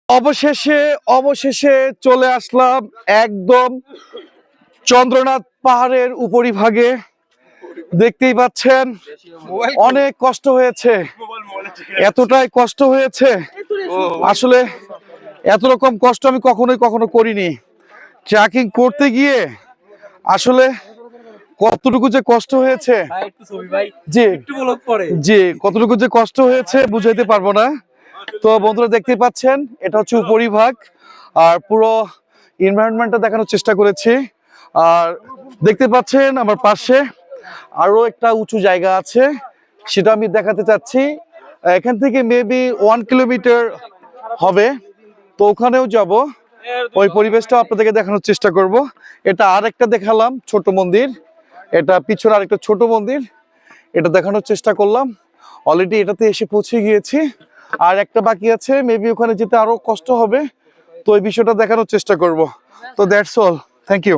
অবশেষে অবশেষে চলে আসলাম একদম চন্দ্রনাথ পাহাড়ের উপরিভাগে। দেখতেই পাচ্ছেন অনেক কষ্ট হয়েছে, এতটাই কষ্ট হয়েছে আসলে এত রকম কষ্ট আমি কখনো করিনি। ট্রেকিং করতে গিয়ে আসলে কতটুকু যে কষ্ট হয়েছে, জি জি কতটুকু যে কষ্ট হয়েছে বুঝাইতে পারবো না। তো বন্ধুরা দেখতেই পাচ্ছেন এটা হচ্ছে উপরিভাগ, আর পুরো এনভায়রনমেন্টটা দেখানোর চেষ্টা করেছি। আর দেখতে পাচ্ছেন আমার পাশে আরো একটা উঁচু জায়গা আছে, সেটা আমি দেখাতে চাচ্ছি। এখান থেকে মেবি 1 কিলোমিটার হবে, তো ওখানেও যাব, ওই পরিবেশটা আপনাদেরকে দেখানোর চেষ্টা করব। এটা আরেকটা দেখালাম ছোট মন্দির, এটা পিছনে আরেকটা ছোট মন্দির, এটা দেখানোর চেষ্টা করলাম। অলরেডি এটাতে এসে পৌঁছে গিয়েছি, আর একটা বাকি আছে, মেবি ওখানে যেতে আরো কষ্ট হবে, তো এই বিষয়টা দেখানোর চেষ্টা করব। তো দ্যাটস অল, থ্যাংক ইউ।